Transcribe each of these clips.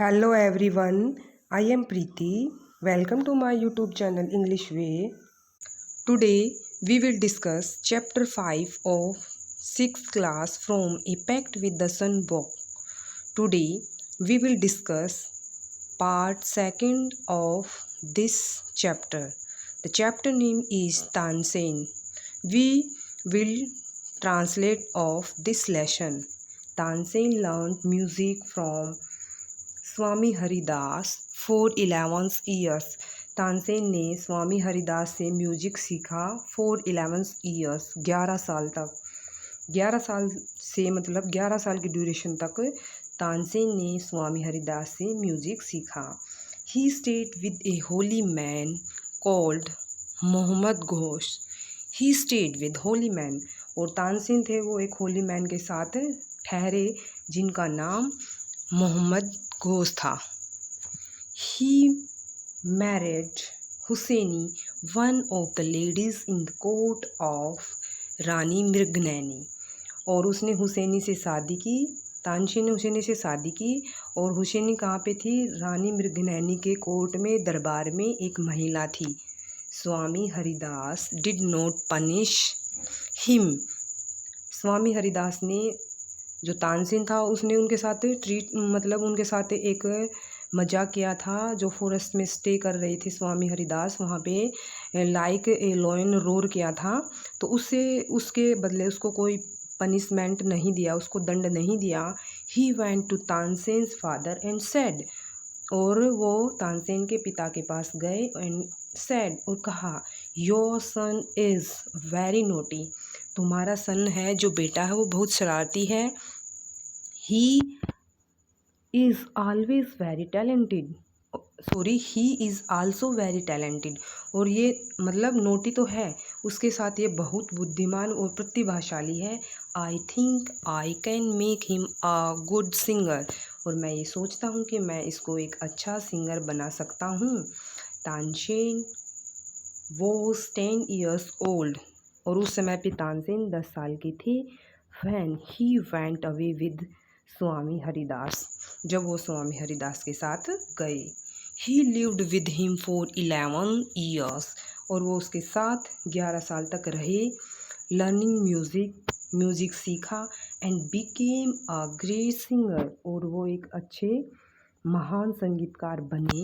Hello everyone, I am Preeti. Welcome to my YouTube channel English Way. Today we will discuss chapter 5 of 6th class from A Pact with the Sun book. Today we will discuss part 2nd of this chapter. The chapter name is Tansen. We will translate of this lesson. Tansen learned music from Swami Haridas for 11 years. Tansen ने स्वामी हरिदास से music सीखा for 11 years, 11 साल तक। 11 साल से मतलब 11 साल की ड्यूरेशन तक तानसेन ने स्वामी हरिदास से म्यूजिक सीखा। He stayed with a holy man called Mohammad Ghosh. He stayed with holy man, और तानसेन थे वो एक होली मैन के साथ ठहरे जिनका नाम मोहम्मद घोष था। He married Husaini, one of the ladies in the court of Rani Mrignayani, और उसने हुसैनी से शादी की। तानसेन ने हुसैनी से शादी की, और हुसैनी कहाँ पे थी? रानी मृगनैनी के कोर्ट में, दरबार में एक महिला थी। Swami Haridas did not punish him. Swami Haridas ने, जो तानसेन था, उसने उनके साथ उनके साथ एक मजाक किया था। जो फॉरेस्ट में स्टे कर रहे थे स्वामी हरिदास, वहाँ पे लाइक ए लॉयन रोर किया था, तो उसके बदले उसको कोई पनिशमेंट नहीं दिया, उसको दंड नहीं दिया। He went to Tansen's father and said, और वो तानसेन के पिता के पास गए एंड सेड, और कहा, your son is very naughty. तुम्हारा सन है, जो बेटा है, वो बहुत शरारती है। He is always very talented, he is also very talented, और ये मतलब नोटी तो है, उसके साथ ये बहुत बुद्धिमान और प्रतिभाशाली है। I think I can make him a good singer, और मैं ये सोचता हूँ कि मैं इसको एक अच्छा सिंगर बना सकता हूँ। तानसेन वॉज 10 years ओल्ड, और उस समय पे तानसेन 10 साल की थी। When he went away with Swami Haridas, जब वो स्वामी हरिदास के साथ गए। He lived with him for 11 years, और वो उसके साथ 11 साल तक रहे। लर्निंग म्यूज़िक सीखा, and became a great singer, और वो एक अच्छे महान संगीतकार बने।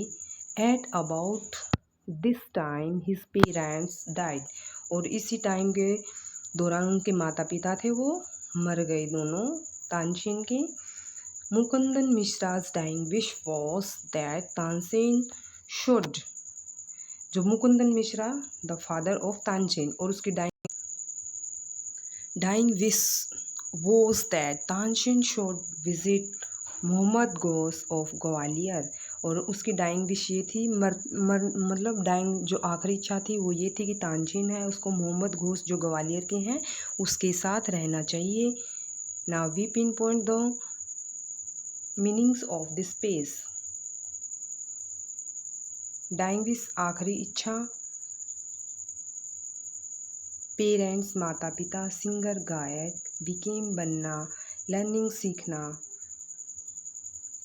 At about this time his parents died, और इसी टाइम के दौरान उनके माता पिता थे वो मर गए दोनों, तानसेन के। Mukundan Mishra's dying wish was that Tansen should, जो Mukundan Mishra the father of Tansen, और उसकी dying wish was that Tansen should visit Mohammad Ghaus of Gwalior, और उसकी डाइंग विश ये थी, मतलब डाइंग जो आखिरी इच्छा थी वो ये थी कि तानसेन है, उसको मोहम्मद घोष जो ग्वालियर के हैं उसके साथ रहना चाहिए। Now we pinpoint the meanings of this page. Dying wish आखिरी इच्छा, पेरेंट्स माता पिता, सिंगर गायक, बिकेम बनना, लर्निंग सीखना,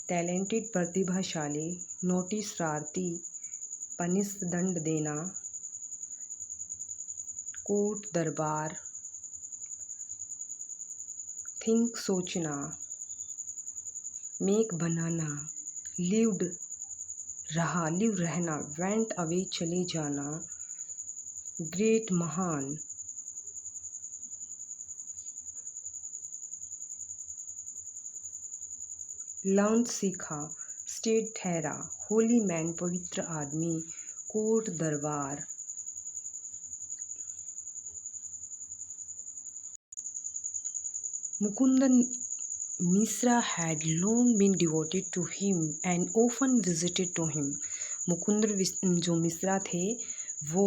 टैलेंटेड प्रतिभाशाली, नोटिस शरारती, पनिश दंड देना, कोर्ट दरबार, थिंक सोचना, मेक बनाना, लिव्ड लिव रहना, वेंट अवे चले जाना, ग्रेट महान, लर्न सीखा, स्टेट ठहरा, होली मैन पवित्र आदमी, कोर्ट दरबार। Mukundan Mishra had long been devoted to him and often visited to him. जो मिश्रा थे वो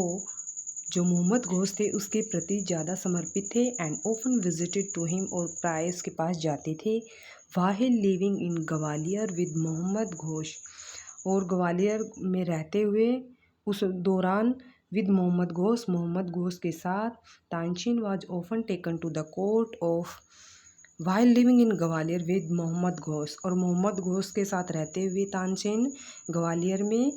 जो मोहम्मद घोष थे उसके प्रति ज़्यादा समर्पित थे, and often visited to him, और प्राय उसके पास जाते थे। while living in Gwalior with Mohammad Ghosh, और ग्वालियर में रहते हुए उस दौरान विद मोहम्मद घोष के साथ। Tansen was often taken to the court of while living in Gwalior with Mohammad Ghosh, और मोहम्मद घोष के साथ रहते हुए तानसेन ग्वालियर में,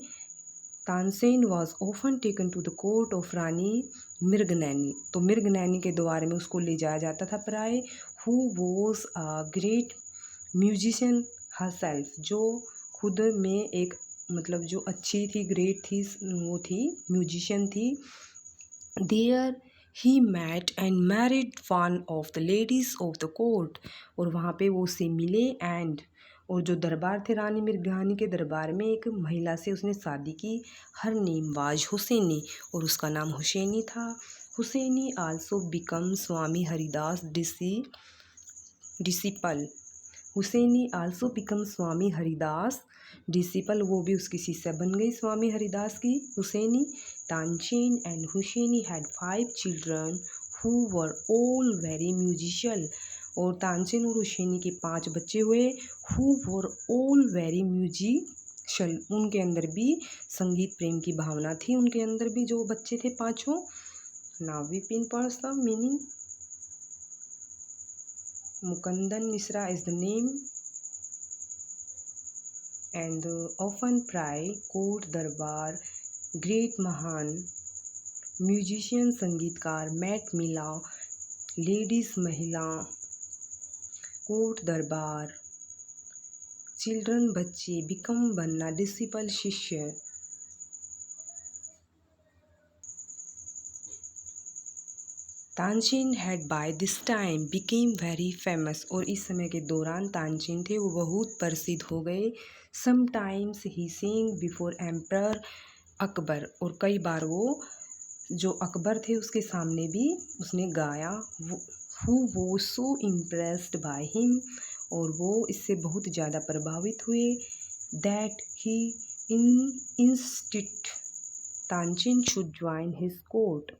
Tansen was often taken to the court of Rani Mrignayani, तो मृगनैनी के द्वार में उसको ले जाया जाता था प्राय। Who was a great musician herself, जो खुद में एक मतलब जो अच्छी थी, ग्रेट थी, वो थी म्यूजिशियन थी। There he met and married one of the ladies of the court, और वहाँ पे वो उससे मिले एंड, और जो दरबार थे रानी मृगनैनी के दरबार में एक महिला से उसने शादी की। हर नेम वाज हुसैनी, और उसका नाम हुसैनी था। Husaini also become Swami Haridas disciple, Husaini also become Swami Haridas disciple, वो भी उसकी शिष्या बन गई स्वामी हरिदास की Husaini. Tansen and Husaini had 5 children who were all very musical, और तानसेन और हुसैनी के 5 बच्चे हुए। Who were all very musical, उनके अंदर भी संगीत प्रेम की भावना थी, उनके अंदर भी जो बच्चे थे पाँचों। Now we pin the meaning. Mukundan Mishra is the name, and often प्राय, कोर्ट दरबार, ग्रेट महान, म्यूजिशियन संगीतकार, मैट मिला, लेडीज महिला, कोर्ट दरबार, चिल्ड्रन बच्चे, बिकम बनना, डिसिपल शिष्य। Tansen had by this time became very famous, और इस समय के दौरान तानसेन थे वो बहुत प्रसिद्ध हो गए। Sometimes he Singh before emperor Akbar, और कई बार वो जो अकबर थे उसके सामने भी उसने गाया। हु वो सो इम्प्रेस्ड बाय हिम, और वो इससे बहुत ज़्यादा प्रभावित हुए। That he insisted Tansen should join his court.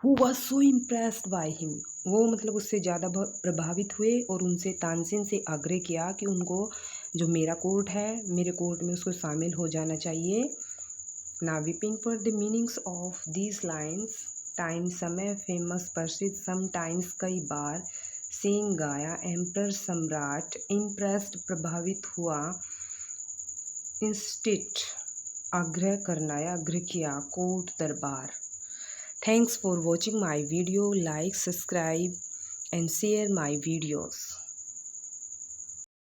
Who was so impressed by him, वो मतलब उससे ज़्यादा प्रभावित हुए और उनसे तानसेन से आग्रह किया कि उनको जो मेरा कोर्ट है, मेरे कोर्ट में उसको शामिल हो जाना चाहिए। Now we pin for the meanings of these lines. Time समय, फेमस प्रसिद्ध, समटाइम्स कई बार, सिंग गाया, एम्पर सम्राट, इम्प्रेस्ड प्रभावित हुआ, इंस्टिट आग्रह करना या आग्रह किया, कोर्ट दरबार। Thanks for watching my video. Like, subscribe and share my videos.